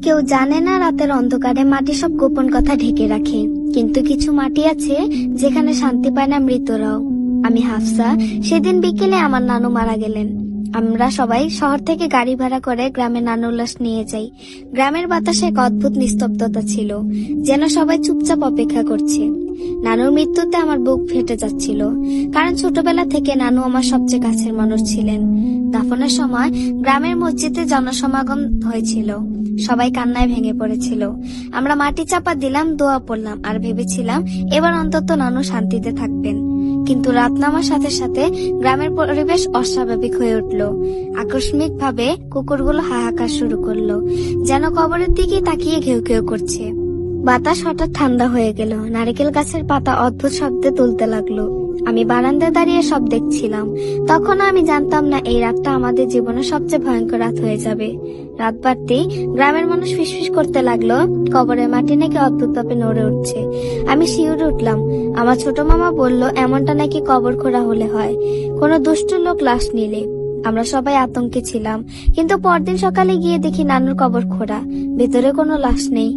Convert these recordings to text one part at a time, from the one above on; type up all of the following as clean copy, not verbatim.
কেউ জানে না রাতের অন্ধকারে মাটি সব গোপন কথা ঢেকে রাখে, কিন্তু কিছু মাটি আছে যেখানে শান্তি পায় না মৃতরাও। আমি হাফসা। সেদিন বিকেলে আমার নানু মারা গেলেন। আমরা সবাই শহর থেকে গাড়ি ভাড়া করে গ্রামে নানুর লাশ নিয়ে যাই। গ্রামের বাতাসে এক অদ্ভুত নিস্তব্ধতা ছিল, যেন সবাই চুপচাপ অপেক্ষা করছে। নানুর মৃত্যুতে আমার বুক ফেটে যাচ্ছিল, কারণ ছোটবেলা থেকে নানু আমার সবচেয়ে কাছের মানুষ ছিলেন। দাফনের সময় গ্রামের মসজিদে জনসমাগম হয়েছিল, সবাই কান্নায় ভেঙে পড়েছিল। আমরা মাটি চাপা দিলাম, দোয়া পড়লাম, আর ভেবেছিলাম এবার অন্তত নানু শান্তিতে থাকবেন। কিন্তু রাত নামার সাথে সাথে গ্রামের পরিবেশ অস্বাভাবিক হয়ে উঠল। আকস্মিক ভাবে কুকুরগুলো হাহাকার শুরু করলো, যেন কবরের দিকে তাকিয়ে ঘেউ ঘেউ করছে। বাতাস হঠাৎ ঠান্ডা হয়ে গেল, নারকেল গাছের পাতা অদ্ভুত শব্দে তুলতে লাগলো। আমি বারান্দায় দাঁড়িয়ে সব দেখছিলাম। তখন আমি জানতাম না এই রাতটা আমাদের জীবনের সবচেয়ে ভয়ঙ্কর রাত হয়ে যাবে। রাত বাড়তেই গ্রামের মানুষ ফিসফিস করতে লাগলো, কবরের মাটি নাকি অদ্ভুত ভাবে নড়ে উঠছে। আমি শিউরে উঠলাম। আমার ছোট মামা বলল এমনটা নাকি কবর খোঁড়া হলে হয়, কোনো দুষ্ট লোক লাশ নিলে। আমরা সবাই আতঙ্কে ছিলাম, কিন্তু পরদিন সকালে গিয়ে দেখি নানুর কবর খোঁড়া, ভেতরে কোনো লাশ নেই।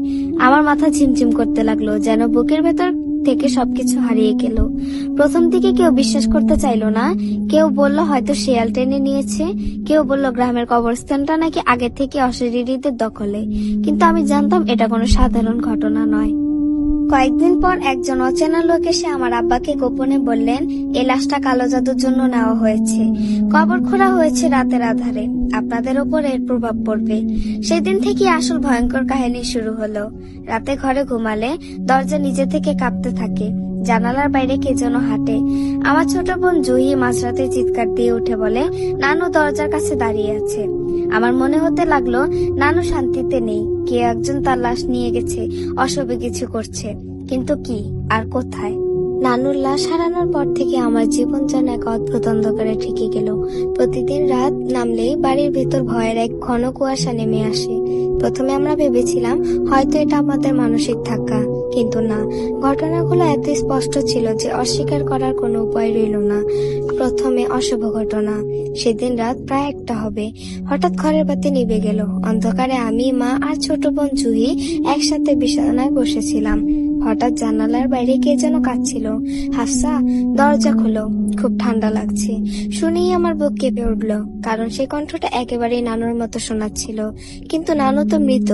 আমার মাথা ঝিমঝিম করতে লাগলো, যেন বুকের ভেতর থেকে সবকিছু হারিয়ে গেল। প্রথম দিকে কেউ বিশ্বাস করতে চাইলো না। কেউ বলল হয়তো শেয়াল টেনে নিয়েছে, কেউ বলল গ্রামের কবরস্থানটা নাকি আগে থেকে অশরীরীদের দখলে। কিন্তু আমি জানতাম এটা কোনো সাধারণ ঘটনা নয়। কয়েকদিন পর একজন অচেনা লোক এসে আমার আব্বাকে গোপনে বললেন এই লাশটা কালো জাদুর জন্য নেওয়া হয়েছে, কবর খোঁড়া হয়েছে রাতের আধারে, আপনাদের ওপর এর প্রভাব পড়বে। সেদিন থেকে আসল ভয়ঙ্কর কাহিনী শুরু হলো। রাতে ঘরে ঘুমালে দরজা নিজে থেকে কাঁপতে থাকে, জানালার বাইরে কে যেন হাঁটে। আমার ছোট বোন জুহি মাঝরাতে চিৎকার দিয়ে উঠে বলে নানু দরজার কাছে দাঁড়িয়ে আছে। আমার মনে হতে লাগলো নানু শান্তিতে নেই, কে একজন তার লাশ নিয়ে গেছে, অশুভ কিছু করছে। কিন্তু কি আর কোথায়? নানুর লাশ হারানোর পর থেকে আমার জীবন যেন এক অদ্ভুত অন্ধকারে ঠেকে গেল। প্রতিদিন রাত নামলেই বাড়ির ভেতর ভয়ের এক ঘন কুয়াশা নেমে আসে। প্রথমে আমরা ভেবেছিলাম হয়তো এটা আমাদের মানসিক ধাক্কা, কিন্তু না, ঘটনাগুলো এত স্পষ্ট ছিল যে অস্বীকার করার কোনো উপায় রইল না। প্রথমে অশুভ ঘটনা। সেদিন রাত প্রায় 1টা হবে। হঠাৎ ঘরের বাতি নিভে গেল। অন্ধকারে আমি, মা আর ছোট বোন জুহি একসাথে বিছানায় বসেছিলাম। হঠাৎ জানালার বাইরে কে যেন কাঁদছিল। হাফসা, দরজা খোলো, খুব ঠান্ডা লাগছে। শুনেই আমার বুক কেঁপে উঠল, কারণ সে কণ্ঠটা একেবারেই নানুর মতো শোনাচ্ছিল। কিন্তু নানু তো মৃত।